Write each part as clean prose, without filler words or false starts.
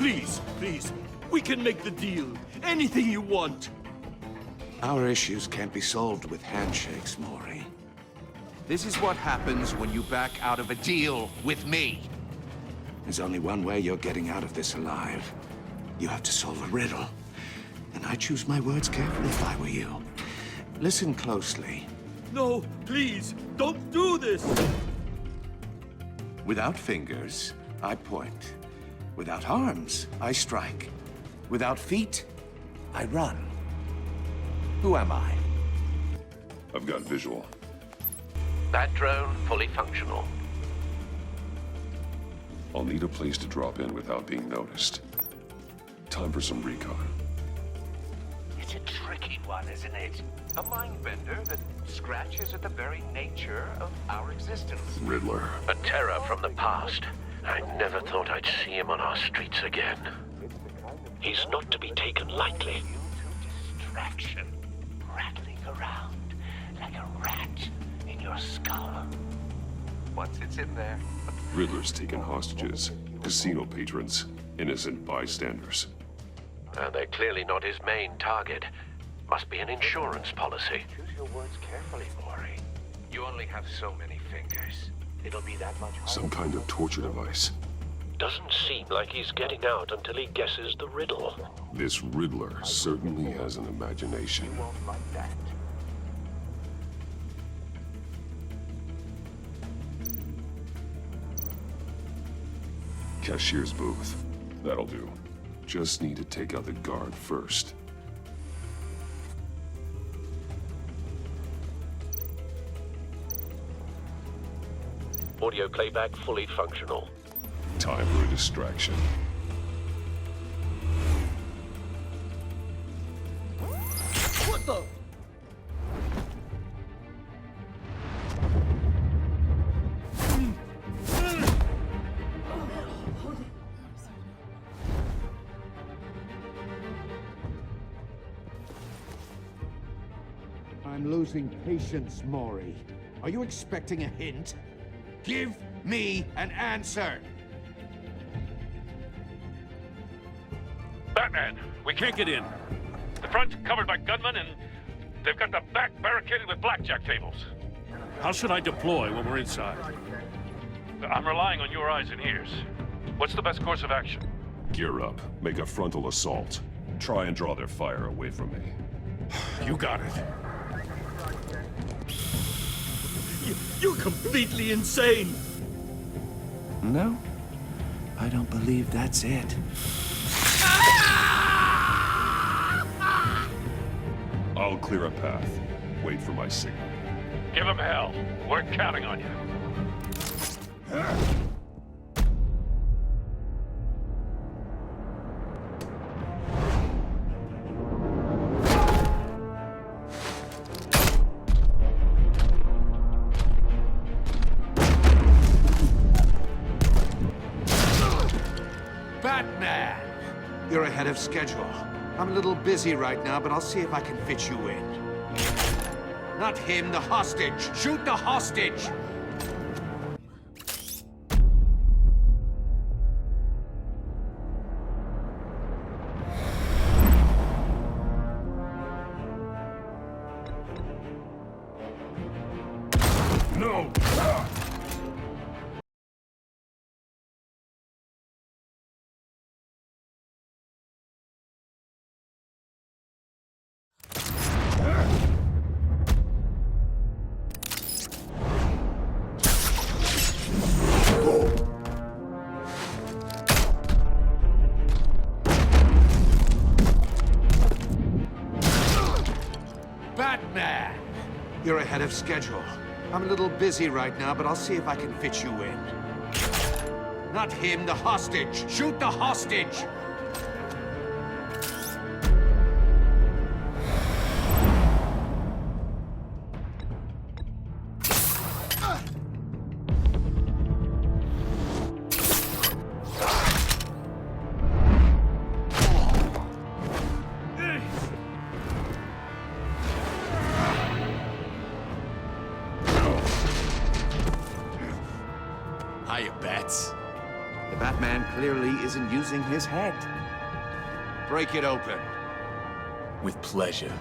Please, please, we can make the deal. Anything you want. Our issues can't be solved with handshakes, Maury. This is what happens when you back out of a deal with me. There's only one way you're getting out of this alive. You have to solve a riddle. And I choose my words carefully if I were you. Listen closely. No, please, don't do this! Without fingers, I point. Without arms, I strike. Without feet, I run. Who am I? I've got visual. That drone fully functional. I'll need a place to drop in without being noticed. Time for some recon. It's a tricky one, isn't it? A mind bender that scratches at the very nature of our existence. Riddler. A terror from the past. I never thought I'd see him on our streets again. He's not to be taken lightly. Distraction. Rattling around like a rat in your skull. Once it's in there. Riddler's taken hostages. Casino patrons. Innocent bystanders. They're clearly not his main target. Must be an insurance policy. Choose your words carefully, Maury. You only have so many fingers. It'll be that much harder. Some kind of torture device. Doesn't seem like he's getting out until he guesses the riddle. This Riddler certainly has an imagination. You won't like that. Cashier's booth. That'll do. Just need to take out the guard first. Audio playback fully functional. Time for a distraction. What the? I'm losing patience, Maury. Are you expecting a hint? Give me an answer! Batman, we can't get in. The front's covered by gunmen, and they've got the back barricaded with blackjack tables. How should I deploy when we're inside? I'm relying on your eyes and ears. What's the best course of action? Gear up. Make a frontal assault. Try and draw their fire away from me. You got it. You're completely insane! No, I don't believe that's it. I'll clear a path. Wait for my signal. Give him hell. We're counting on you. Batman! You're ahead of schedule. I'm a little busy right now, but I'll see if I can fit you in. Not him, the hostage! Shoot the hostage! No! Batman! You're ahead of schedule. I'm a little busy right now, but I'll see if I can fit you in. Not him, the hostage! Shoot the hostage! Hiya, Bats. The Bat Batman clearly isn't using his head. Break it open. With pleasure.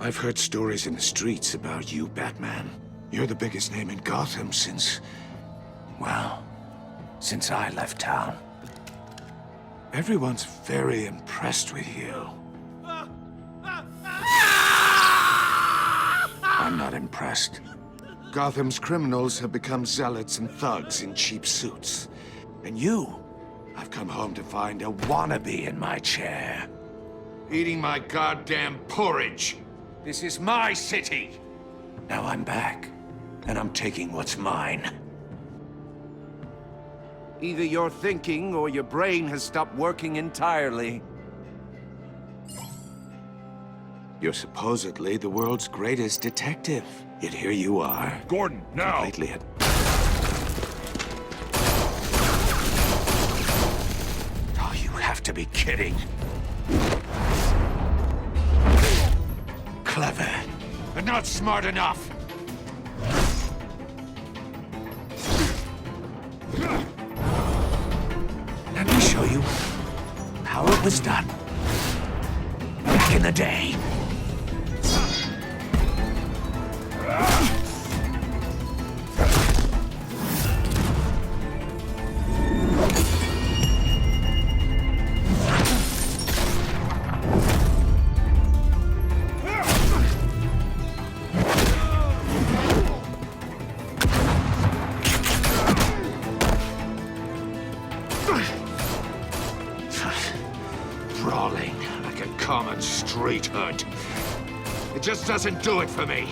I've heard stories in the streets about you, Batman. You're the biggest name in Gotham since... well, since I left town. Everyone's very impressed with you. I'm not impressed. Gotham's criminals have become zealots and thugs in cheap suits. And you, I've come home to find a wannabe in my chair. Eating my goddamn porridge. This is my city. Now I'm back, and I'm taking what's mine. Either you're thinking or your brain has stopped working entirely. You're supposedly the world's greatest detective. Yet here you are. Gordon, now! Completely at... Oh, you have to be kidding. Clever, but not smart enough. Let me show you how it was done back in the day. Brawling like a common street hood. It just doesn't do it for me.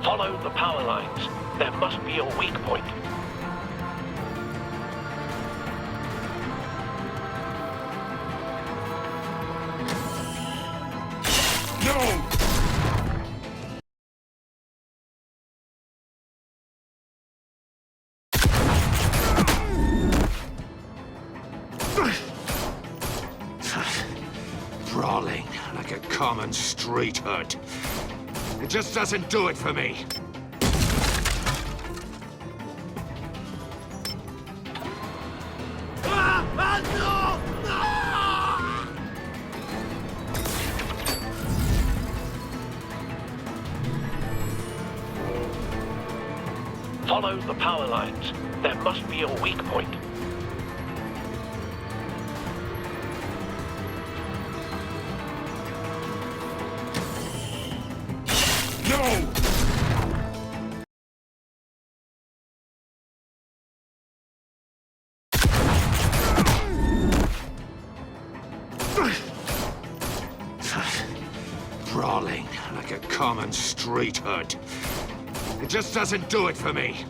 Follow the power lines. There must be a weak point. Brawling like a common street hood. It just doesn't do it for me. Follow the power lines. There must be a weak point. No! Brawling like a common street hood. It just doesn't do it for me.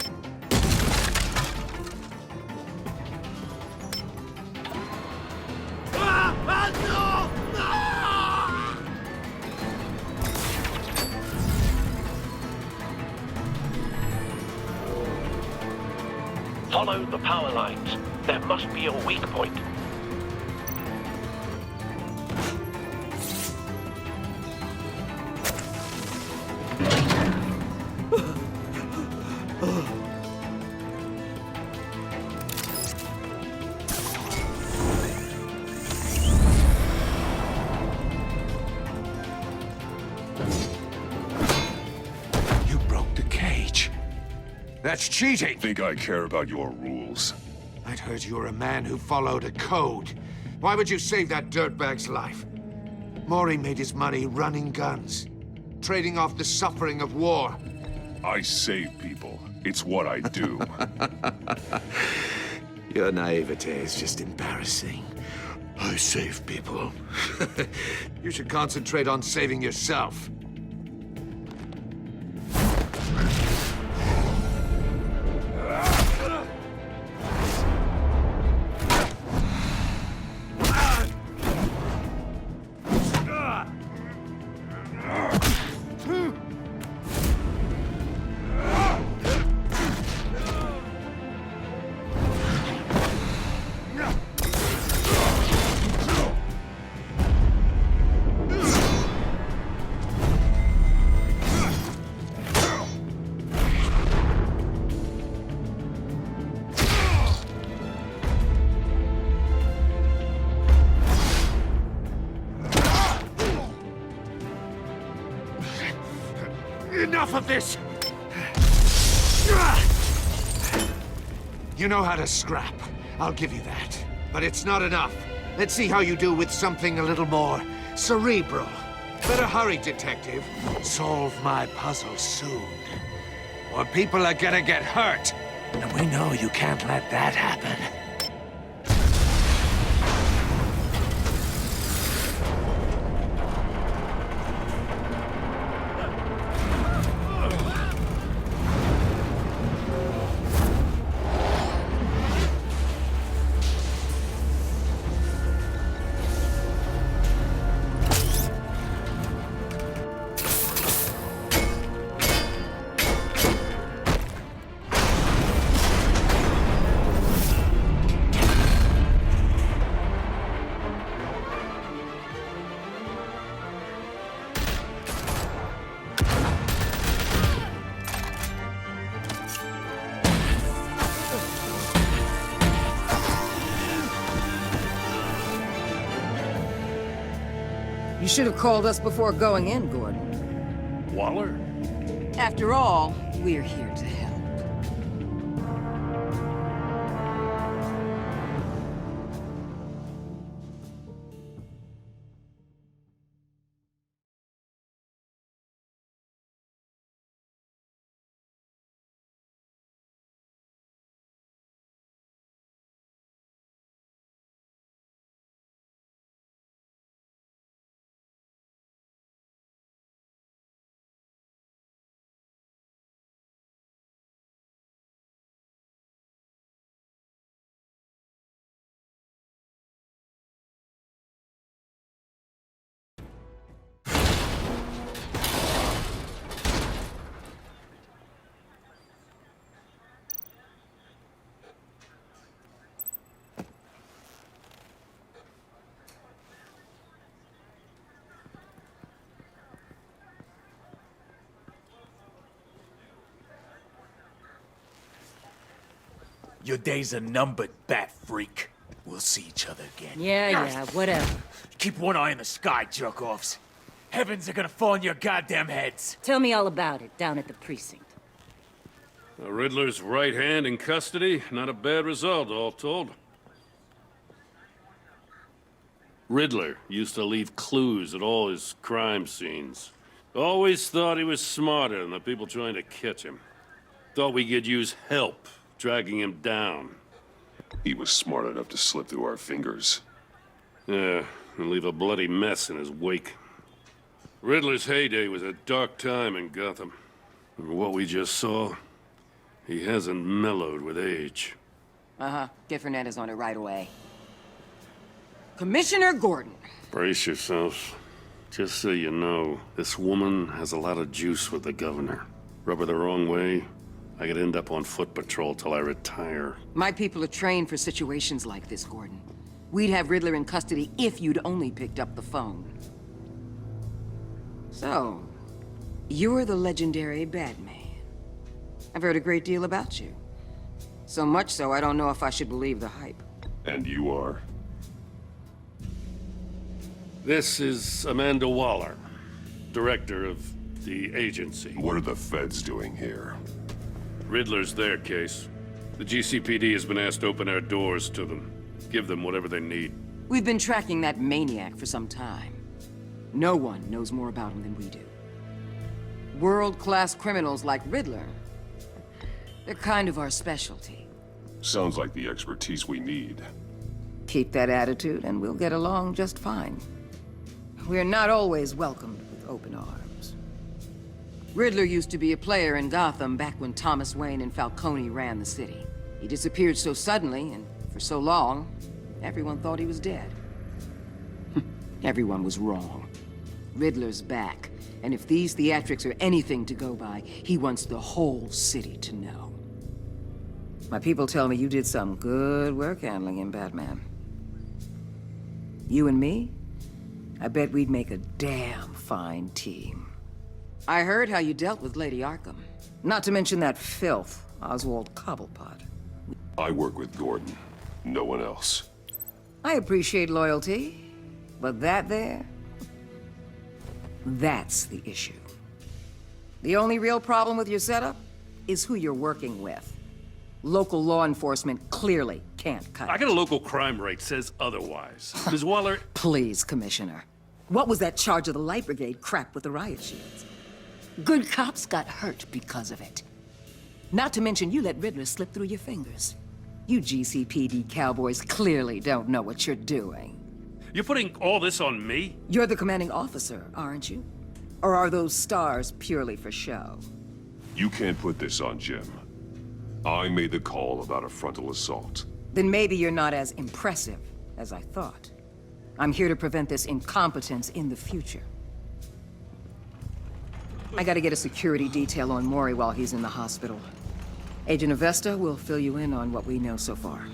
Follow the power lines. There must be a weak point. You broke the cage. That's cheating. Think I care about your rules? I'd heard you were a man who followed a code. Why would you save that dirtbag's life? Maury made his money running guns, trading off the suffering of war. I save people. It's what I do. Your naivete is just embarrassing. I save people. You should concentrate on saving yourself. Enough of this! You know how to scrap. I'll give you that. But it's not enough. Let's see how you do with something a little more cerebral. Better hurry, detective. Solve my puzzle soon. Or people are gonna get hurt. And we know you can't let that happen. You should have called us before going in, Gordon. Waller? After all, we're here to help. Your days are numbered, bat freak. We'll see each other again. Yeah, whatever. Keep one eye in the sky, jerk-offs. Heavens are gonna fall on your goddamn heads. Tell me all about it down at the precinct. The Riddler's right hand in custody. Not a bad result, all told. Riddler used to leave clues at all his crime scenes. Always thought he was smarter than the people trying to catch him. Thought we could use help dragging him down. He was smart enough to slip through our fingers. Yeah, and leave a bloody mess in his wake. Riddler's heyday was a dark time in Gotham. And what we just saw, he hasn't mellowed with age. Uh-huh. Get Fernandez on it right away. Commissioner Gordon. Brace yourselves. Just so you know, this woman has a lot of juice with the governor. Rub her the wrong way, I could end up on foot patrol till I retire. My people are trained for situations like this, Gordon. We'd have Riddler in custody if you'd only picked up the phone. So, you're the legendary Batman. I've heard a great deal about you. So much so, I don't know if I should believe the hype. And you are? This is Amanda Waller, director of the agency. What are the feds doing here? Riddler's their case. The GCPD has been asked to open our doors to them. Give them whatever they need. We've been tracking that maniac for some time. No one knows more about him than we do. World-class criminals like Riddler, they're kind of our specialty. Sounds like the expertise we need. Keep that attitude and we'll get along just fine. We're not always welcomed with open arms. Riddler used to be a player in Gotham back when Thomas Wayne and Falcone ran the city. He disappeared so suddenly and for so long, everyone thought he was dead. Everyone was wrong. Riddler's back, and if these theatrics are anything to go by, he wants the whole city to know. My people tell me you did some good work handling him, Batman. You and me? I bet we'd make a damn fine team. I heard how you dealt with Lady Arkham. Not to mention that filth, Oswald Cobblepot. I work with Gordon. No one else. I appreciate loyalty, but that there... that's the issue. The only real problem with your setup is who you're working with. Local law enforcement clearly can't cut I it. got a local crime rate says otherwise. Ms. Waller, Please, Commissioner. What was that charge of the Light Brigade crap with the riot shields? Good cops got hurt because of it. Not to mention you let Riddler slip through your fingers. You GCPD cowboys clearly don't know what you're doing. you're putting all this on me? You're the commanding officer, aren't you? Or are those stars purely for show? You can't put this on Jim. I made the call about a frontal assault. Then maybe you're not as impressive as I thought. I'm here to prevent this incompetence in the future. I gotta get a security detail on Maury while he's in the hospital. Agent Avesta will fill you in on what we know so far,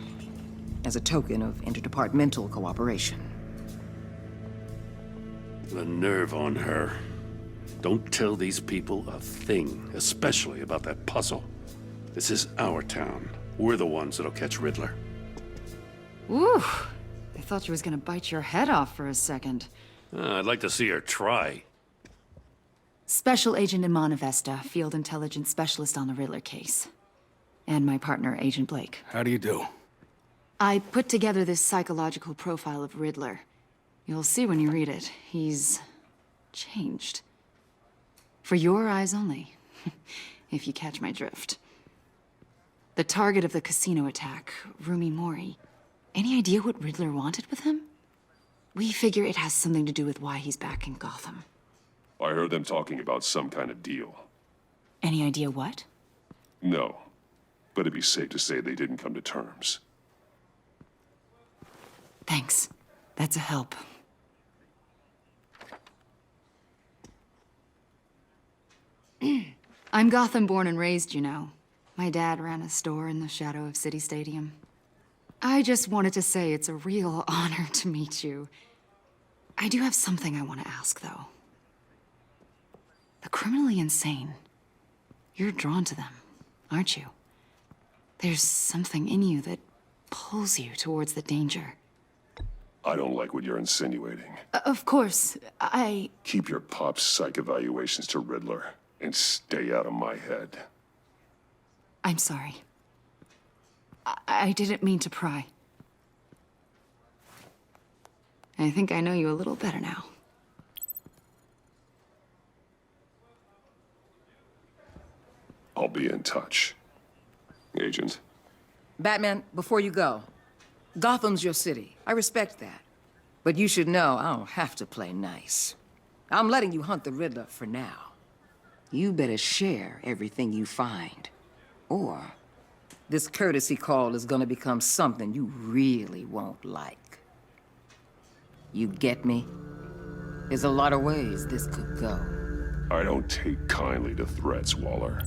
as a token of interdepartmental cooperation. The nerve on her. Don't tell these people a thing, especially about that puzzle. This is our town. We're the ones that'll catch Riddler. Ooh, I thought you was gonna bite your head off for a second. I'd like to see her try. Special Agent Iman Avesta, Field Intelligence Specialist on the Riddler case. And my partner, Agent Blake. How do you do? I put together this psychological profile of Riddler. You'll see when you read it. He's changed. For your eyes only, if you catch my drift. The target of the casino attack, Rumi Mori. Any idea what Riddler wanted with him? We figure it has something to do with why he's back in Gotham. I heard them talking about some kind of deal. Any idea what? No, but it'd be safe to say they didn't come to terms. Thanks. That's a help. I'm Gotham born and raised, you know. My dad ran a store in the shadow of City Stadium. I just wanted to say it's a real honor to meet you. I do have something I want to ask, though. The criminally insane. You're drawn to them, aren't you? There's something in you that pulls you towards the danger. I don't like what you're insinuating. Of course, Keep your pop psych evaluations to Riddler and stay out of my head. I'm sorry. I didn't mean to pry. I think I know you a little better now. I'll be in touch. Agent. Batman, before you go, Gotham's your city. I respect that. But you should know I don't have to play nice. I'm letting you hunt the Riddler for now. You better share everything you find. Or this courtesy call is gonna become something you really won't like. You get me? There's a lot of ways this could go. I don't take kindly to threats, Waller.